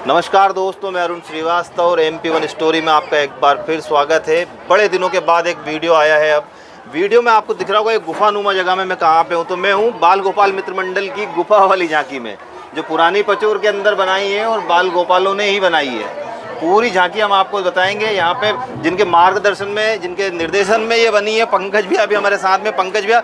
नमस्कार दोस्तों, मैं अरुण श्रीवास्तव और MP1 स्टोरी में आपका एक बार फिर स्वागत है। बड़े दिनों के बाद एक वीडियो आया है। अब वीडियो में आपको दिख रहा होगा एक गुफानुमा जगह में मैं कहाँ पे हूँ। तो मैं हूँ बाल गोपाल मित्र मंडल की गुफा वाली झांकी में, जो पुरानी पचोर के अंदर बनाई है और बाल गोपालों ने ही बनाई है। पूरी झांकी हम आपको बताएंगे। यहाँ पे जिनके मार्गदर्शन में, जिनके निर्देशन में ये बनी है, पंकज भैया अभी हमारे साथ में। पंकज भैया,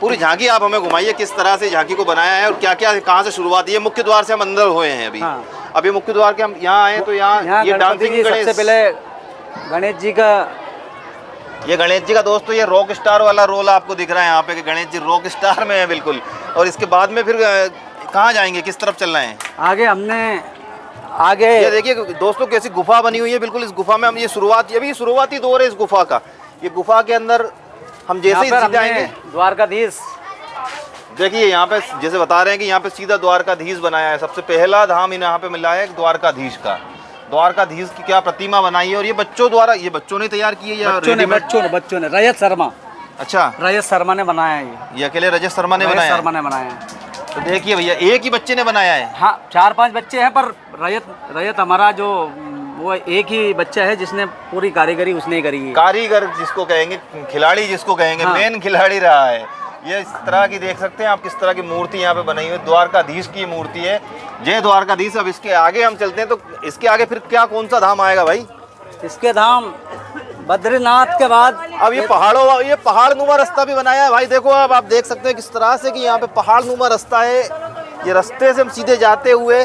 पूरी झांकी आप हमें घुमाइए, किस तरह से झांकी को बनाया है और क्या क्या, कहाँ से शुरुआत है। मुख्य द्वार से हम अंदर हुए हैं अभी। अभी मुख्य द्वार के हम यहाँ आए तो यहाँ ये डांसिंग गणेश, सबसे पहले गणेश जी का, ये गणेश जी का दोस्तों ये रॉक स्टार वाला रोल आपको दिख रहा है यहाँ पे कि गणेश जी रॉक स्टार में है बिल्कुल। और इसके बाद में फिर कहाँ जाएंगे, किस तरफ चल रहे हैं आगे? हमने आगे ये देखिए दोस्तों कैसी गुफा बनी हुई है बिल्कुल। इस गुफा में हम ये शुरुआती दौर है इस गुफा का। ये गुफा के अंदर हम जैसे ही सीधे आएंगे, द्वारकाधीश देखिए यहाँ पे जैसे बता रहे हैं कि यहाँ पे सीधा द्वारकाधीश बनाया है। सबसे पहला धाम यहाँ पे मिला है द्वारकाधीश का। द्वारकाधीश की क्या प्रतिमा बनाई है। और ये बच्चों द्वारा, ये बच्चों ने तैयार की है या बच्चों ने रजत शर्मा, अच्छा रजत शर्मा ने बनाया है। ये अकेले रजत शर्मा ने बनाया है। तो देखिए भैया, एक ही बच्चे ने बनाया है। हाँ, 4-5 बच्चे हैं, पर रजत हमारा जो वो एक ही बच्चा है जिसने पूरी कारीगरी उसने करी है। कारीगर जिसको कहेंगे, खिलाड़ी जिसको कहेंगे, हाँ। मेन खिलाड़ी रहा है। ये इस तरह की देख सकते हैं आप, किस तरह की मूर्ति यहाँ पे बनाई हुई। द्वारकाधीश की मूर्ति है, जय द्वारकाधीश। अब इसके आगे हम चलते हैं तो इसके आगे फिर क्या, कौन सा धाम आएगा भाई? इसके धाम बद्रीनाथ के बाद अब ये पहाड़ नुमा रास्ता भी बनाया है भाई। देखो अब आप देख सकते हैं किस तरह से कि यहाँ पे पहाड़ नुमा रास्ता है। ये रास्ते से हम सीधे जाते हुए,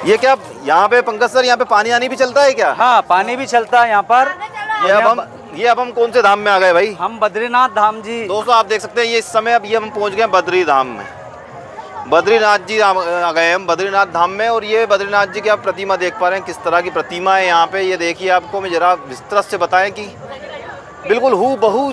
ये क्या यहाँ पे पंकज सर, यहाँ पे पानी आनी भी चलता है क्या? हाँ, पानी भी चलता है यहाँ पर। ये अब हम कौन से धाम में आ गए भाई? हम बद्रीनाथ धाम जी। दोस्तों आप देख सकते हैं ये इस समय अब ये हम पहुँच गए बद्री धाम में। बद्रीनाथ जी आ गए हम बद्रीनाथ धाम में। और ये बद्रीनाथ जी की आप प्रतिमा देख पा रहे हैं, किस तरह की प्रतिमा है यहाँ पे। ये देखिए, आपको मैं जरा विस्तृत से बताएं कि बिल्कुल हूबहू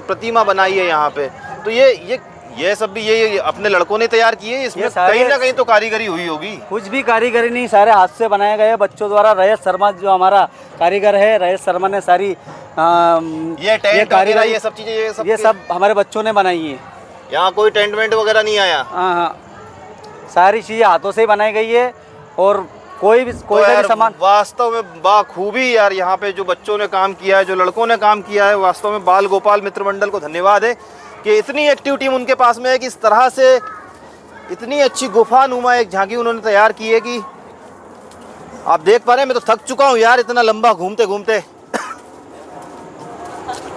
प्रतिमा बनाई है यहाँ पे। तो ये सब भी ये अपने लड़कों ने तैयार किए। इसमें कहीं ना कहीं तो कारीगरी हुई होगी। कुछ भी कारीगरी नहीं, सारे हाथ से बनाए गए बच्चों द्वारा। रजत शर्मा जो हमारा कारीगर है, रजत शर्मा ने सारी ये टेंट वगैरह, ये सब चीजें, ये सब हमारे बच्चों ने बनाई है। यहाँ कोई टेंट वेंट वगैरह नहीं आया। हाँ, सारी चीजें हाथों से ही बनाई गई है। और कोई भी सामान वास्तव में बाखूबी यार, यहाँ पे जो बच्चों ने काम किया है, जो लड़कों ने काम किया है, वास्तव में बाल गोपाल मित्र मंडल को धन्यवाद है कि इतनी एक्टिव टीम उनके पास में है कि इस तरह से इतनी अच्छी गुफा नुमा एक झांकी उन्होंने तैयार की है कि आप देख पा रहे हैं। मैं तो थक चुका हूँ यार इतना लंबा घूमते घूमते।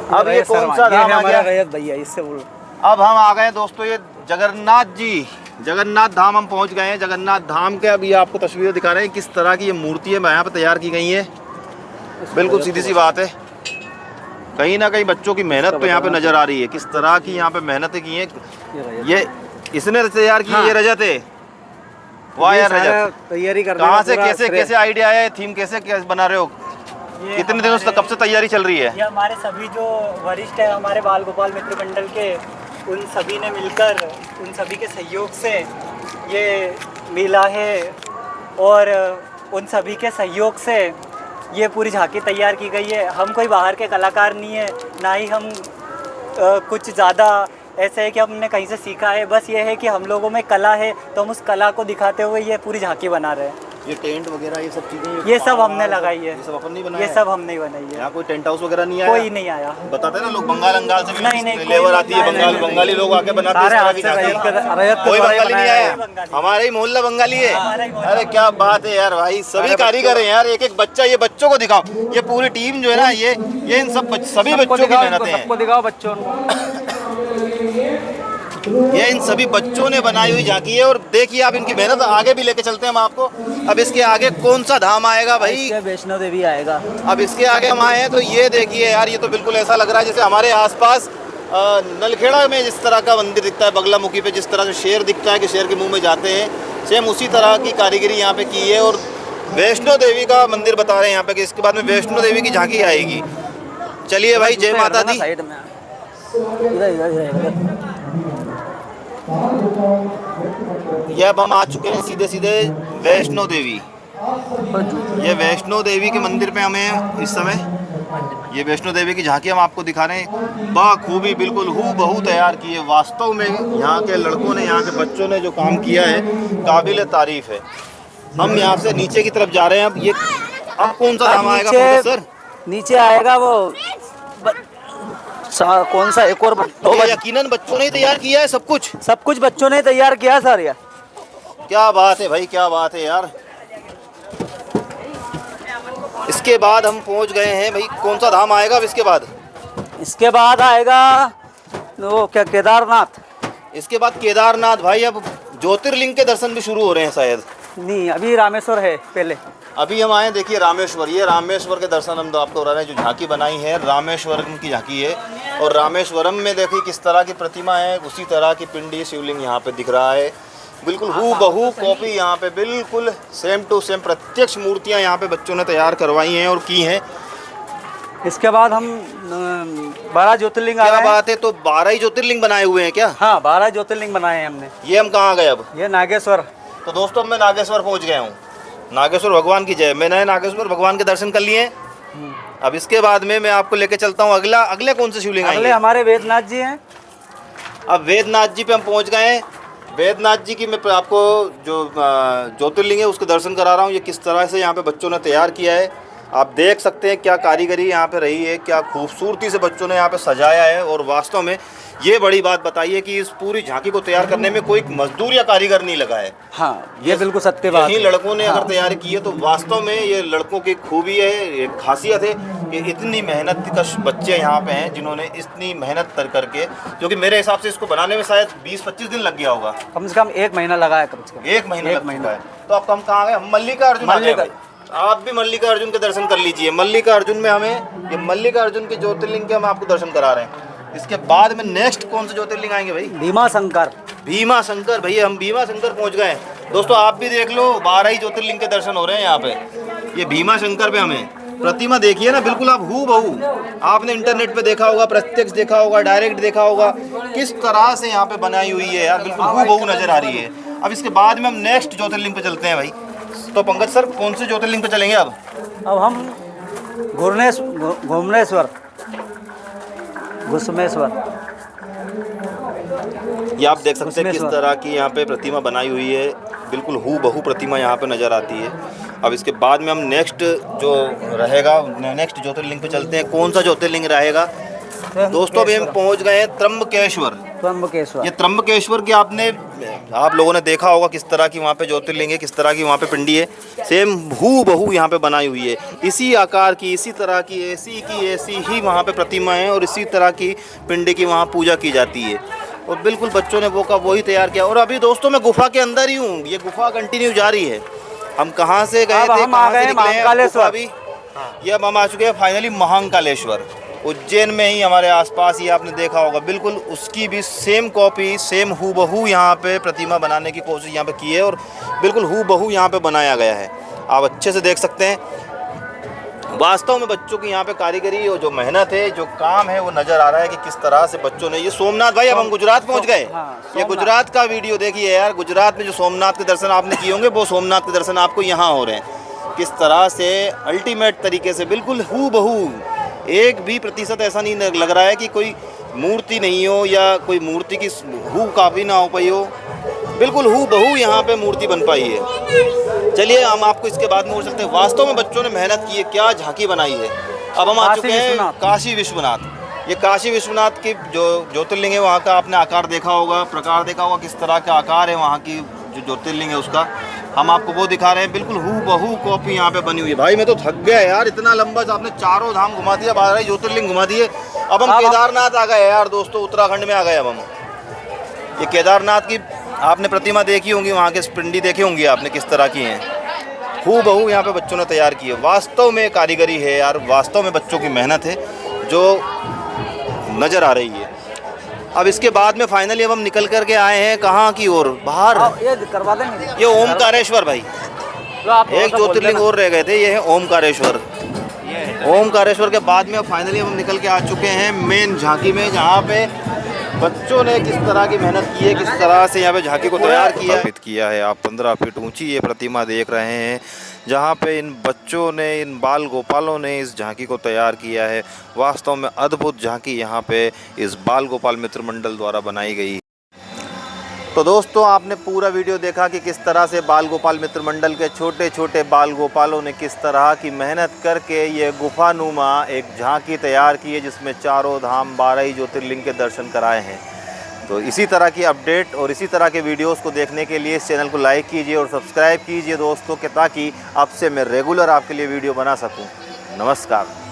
अब ये कौन सा धाम आ गया भैया? इससे बोल। अब हम आ गए दोस्तों ये जगन्नाथ धाम हम पहुंच गए हैं। जगन्नाथ धाम के अभी आपको तस्वीरें दिखा रहे हैं, किस तरह की ये मूर्तियाँ यहाँ पे तैयार की गई हैं। बिल्कुल सीधी सी बात है, कहीं ना कहीं बच्चों की मेहनत तो यहाँ पे नजर आ रही है। किस तरह की यहाँ पे मेहनत की है। ये इसने तैयार की। हाँ। ये रजत है, वाह यार रजत, तैयारी कर कहाँ से कैसे आइडिया है, थीम कैसे बना रहे हो? कितने दिनों से, कब से तैयारी चल रही है? ये हमारे सभी जो वरिष्ठ है हमारे बाल गोपाल मित्र मंडल के, उन सभी ने मिलकर, उन सभी के सहयोग से ये मिला है। और उन सभी के सहयोग से ये पूरी झांकी तैयार की गई है। हम कोई बाहर के कलाकार नहीं है, ना ही हम कुछ ज़्यादा ऐसे है कि हमने कहीं से सीखा है। बस ये है कि हम लोगों में कला है, तो हम उस कला को दिखाते हुए ये पूरी झांकी बना रहे हैं। ये टेंट वगैरह ये सब चीजें, ये सब हमने लगाई है। ये सब अपन नहीं बनाया? ये सब हमने बनाई है। यहाँ कोई टेंट हाउस वगैरह नहीं आया? कोई नहीं आया। बताते ना लोग, बंगाल से भी नहीं, लेबर आती है, बंगाली लोग आके बनाते हैं। कोई बंगाली नहीं आया, हमारे ही मोहल्ला बंगाली है। अरे क्या बात है यार भाई, सभी कारीगर हैं यार। एक बच्चा, ये बच्चों को दिखाओ, ये पूरी टीम जो है ना, ये इन सब सभी बच्चों की मेहनत है। सबको दिखाओ बच्चों, ये इन सभी बच्चों ने बनाई हुई झांकी है। और देखिए आप इनकी मेहनत आगे भी लेके चलते हैं हम आपको। अब इसके आगे कौन सा धाम आएगा भाई? वैष्णो देवी आएगा। अब इसके आगे हम आए हैं तो ये देखिए यार, ये तो बिल्कुल ऐसा लग रहा है जैसे हमारे आसपास नलखेड़ा में जिस तरह का मंदिर दिखता है, बगलामुखी पे जिस तरह से शेर दिखता है कि शेर के मुंह में जाते हैं, सेम उसी तरह की कारीगरी यहाँ पे की है। और वैष्णो देवी का मंदिर बता रहे हैं यहाँ पे कि इसके बाद में वैष्णो देवी की झांकी आएगी। चलिए भाई, जय माता दी। ये अब हम आ चुके हैं सीधे वैष्णो देवी। ये वैष्णो देवी के मंदिर पे हमें इस समय ये वैष्णो देवी की झांकी हम आपको दिखा रहे हैं। बाखूबी बिल्कुल हूबहू तैयार की है। वास्तव में यहाँ के लड़कों ने, यहाँ के बच्चों ने जो काम किया है काबिल तारीफ़ है। हम यहाँ से नीचे की तरफ जा रहे हैं। अब ये अब कौन सा धाम आएगा सर? नीचे आएगा वो कौन सा एक और ये यकीनन बच्चों ने ही तैयार किया है सब कुछ बच्चों ने तैयार किया सर। यार क्या बात है भाई, क्या बात है यार। इसके बाद हम पहुंच गए हैं भाई, कौन सा धाम आएगा अब इसके बाद आएगा वो क्या केदारनाथ। इसके बाद केदारनाथ। भाई अब ज्योतिर्लिंग के दर्शन भी शुरू हो रहे हैं शायद। नहीं, अभी रामेश्वर है पहले। अभी हम आए, देखिए रामेश्वर, ये रामेश्वर के दर्शन हम आपको हो रहे हैं। जो झांकी बनाई है रामेश्वरम की झांकी है, और रामेश्वरम में देखिए किस तरह की प्रतिमा है, उसी तरह की पिंडी शिवलिंग यहाँ पे दिख रहा है। बिल्कुल हूबहू कॉपी यहाँ पे, बिल्कुल सेम टू सेम प्रत्यक्ष मूर्तियाँ यहाँ पे बच्चों ने तैयार करवाई हैं और की हैं। इसके बाद हम 12 ज्योतिर्लिंग आ क्या रहे हैं। बात है, तो 12 ही ज्योतिर्लिंग बनाए हुए हैं क्या? हाँ, 12 ज्योतिर्लिंग बनाए हैं हमने। ये हम कहाँ गए अब? ये नागेश्वर। तो दोस्तों मैं नागेश्वर पहुँच गया हूँ। नागेश्वर भगवान की जय। मैंने नागेश्वर भगवान के दर्शन कर लिए। अब इसके बाद में मैं आपको लेके चलता हूँ अगले कौन से शिवलिंग आएंगे? अगले हमारे वेदनाथ जी हैं। अब वेदनाथ जी पे हम पहुँच गए हैं। वेदनाथ जी की मैं आपको जो ज्योतिर्लिंग है उसके दर्शन करा रहा हूँ। ये किस तरह से यहाँ पे बच्चों ने तैयार किया है, आप देख सकते हैं। क्या कारीगरी यहाँ पे रही है, क्या खूबसूरती से बच्चों ने यहाँ पे सजाया है। और वास्तव में ये बड़ी बात बताइए कि इस पूरी झांकी को तैयार करने में कोई मजदूर या कारीगर नहीं लगा है। हाँ, ये बिल्कुल सत्य बात है। यही लड़कों ने अगर तैयारी की है तो वास्तव में ये लड़कों की खूबी है, एक खासियत है कि इतनी मेहनत कश बच्चे यहाँ पे हैं जिन्होंने इतनी मेहनत करके, जो कि मेरे हिसाब से इसको बनाने में शायद 20-25 दिन लग गया होगा। कम से कम 1 महीना लगा है। कम से कम 1 महीना लग चुका है। तो अब हम कहाँ गए? हम मल्लिकार्जुन आ गए। आप भी मल्लिकार्जुन के दर्शन कर लीजिए। मल्लिकार्जुन में हमें ये मल्लिकार्जुन के ज्योतिर्लिंग के हम आपको दर्शन करा रहे हैं। इसके बाद में नेक्स्ट कौन से ज्योतिर्लिंग आएंगे भाई? भीमा शंकर। भीमा शंकर। भैया हम भीमा शंकर पहुंच गए हैं। दोस्तों आप भी देख लो, 12 ही ज्योतिर्लिंग के दर्शन हो रहे हैं यहाँ पे। ये भीमा शंकर पे हमें प्रतिमा देखिए ना, बिल्कुल आप हूबहू, आपने इंटरनेट पे देखा होगा, प्रत्यक्ष देखा होगा, डायरेक्ट देखा होगा, किस तरह से यहाँ पे बनाई हुई है यार, बिल्कुल हूबहू नजर आ रही है। अब इसके बाद में हम नेक्स्ट ज्योतिर्लिंग पे चलते हैं भाई। तो पंकज सर कौन से ज्योतिर्लिंग पे चलेंगे अब? अब हम घुमनेश्वर घुसमेश्वर। ये आप देख सकते हैं किस तरह की यहाँ पे प्रतिमा बनाई हुई है, बिल्कुल हूबहू प्रतिमा यहाँ पे नज़र आती है। अब इसके बाद में हम नेक्स्ट जो रहेगा, नेक्स्ट ज्योतिर्लिंग पे चलते हैं। कौन सा ज्योतिर्लिंग रहेगा दोस्तों? अभी हम पहुँच गए हैं त्र्यंबकेश्वर। ये त्र्यंबकेश्वर की आप लोगों ने देखा होगा किस तरह की वहाँ पे ज्योतिर्लिंग है, किस तरह की वहाँ पे पिंडी है, सेम हूबहू यहाँ पे बनाई हुई है। इसी आकार की, इसी तरह की, ऐसी ही वहाँ पे प्रतिमा है और इसी तरह की पिंडी की वहाँ पूजा की जाती है। और बिल्कुल बच्चों ने वही तैयार किया। और अभी दोस्तों मैं गुफा के अंदर ही हूँ, ये गुफा कंटिन्यू जारी है। हम कहाँ से गए थे, हम आ गए महाकालेश्वर। अभी ये अब हम आ चुके हैं फाइनली महाकालेश्वर, उज्जैन में ही हमारे आसपास ही। आपने देखा होगा बिल्कुल उसकी भी सेम कॉपी, सेम हूबहू यहाँ पे प्रतिमा बनाने की कोशिश यहाँ पे की है और बिल्कुल हूबहू यहाँ पे बनाया गया है। आप अच्छे से देख सकते हैं। वास्तव में बच्चों की यहाँ पे कारीगरी और जो मेहनत है, जो काम है, वो नज़र आ रहा है कि किस तरह से बच्चों ने। ये सोमनाथ भाई, अब हम गुजरात पहुँच गए। ये गुजरात का वीडियो देखिए यार। गुजरात में जो सोमनाथ के दर्शन आपने किए होंगे, वो सोमनाथ के दर्शन आपको यहाँ हो रहे हैं। किस तरह से अल्टीमेट तरीके से बिल्कुल हूबहू, 1% ऐसा नहीं लग रहा है कि कोई मूर्ति नहीं हो या कोई मूर्ति की हू काफ़ी ना हो पाई हो। बिल्कुल हूबहू यहाँ पे मूर्ति बन पाई है। चलिए हम आपको इसके बाद में हो सकते हैं। वास्तव में बच्चों ने मेहनत की है, क्या झांकी बनाई है। अब हम आ चुके हैं काशी विश्वनाथ। ये काशी विश्वनाथ की जो ज्योतिर्लिंग है, वहाँ का आपने आकार देखा होगा, प्रकार देखा होगा, किस तरह का आकार है वहाँ की जो ज्योतिर्लिंग है उसका। हम आपको वो दिखा रहे हैं, बिल्कुल हूबहू कॉपी यहाँ पे बनी हुई है। भाई मैं तो थक गया यार, इतना लंबा आपने चारों धाम घुमा दिया, 12 ज्योतिर्लिंग घुमा दिए। अब हम केदारनाथ आ गए यार दोस्तों, उत्तराखंड में आ गए अब हम। ये केदारनाथ की आपने प्रतिमा देखी होंगी, वहाँ के पिंडी देखी होंगी आपने किस तरह की हैं। हूबहू यहाँ पे बच्चों ने तैयार की है। वास्तव में कारीगरी है यार, वास्तव में बच्चों की मेहनत है जो नज़र आ रही है। अब इसके बाद में फाइनली अब हम निकल करके आए हैं कहाँ की ओर, बाहर। ये करवा देंगे। ये ओमकारेश्वर भाई, एक ज्योतिर्लिंग और रह गए थे, ये है ओमकारेश्वर। ओमकारेश्वर के बाद में फाइनली हम निकल के आ चुके हैं मेन झांकी में, जहाँ पे बच्चों ने किस तरह की मेहनत की है, किस तरह से यहाँ पे झांकी को तैयार किया है। आप 15 फीट ऊंची ये प्रतिमा देख रहे हैं, जहाँ पे इन बच्चों ने, इन बाल गोपालों ने इस झांकी को तैयार किया है। वास्तव में अद्भुत झांकी यहाँ पे इस बाल गोपाल मित्र मंडल द्वारा बनाई गई। तो दोस्तों आपने पूरा वीडियो देखा कि किस तरह से बाल गोपाल मित्र मंडल के छोटे छोटे बाल गोपालों ने किस तरह की मेहनत करके ये गुफानुमा एक झांकी तैयार की है, जिसमें चारों धाम 12 ज्योतिर्लिंग के दर्शन कराए हैं। तो इसी तरह की अपडेट और इसी तरह के वीडियोस को देखने के लिए इस चैनल को लाइक कीजिए और सब्सक्राइब कीजिए दोस्तों, कि ताकि आपसे मैं रेगुलर आपके लिए वीडियो बना सकूं। नमस्कार।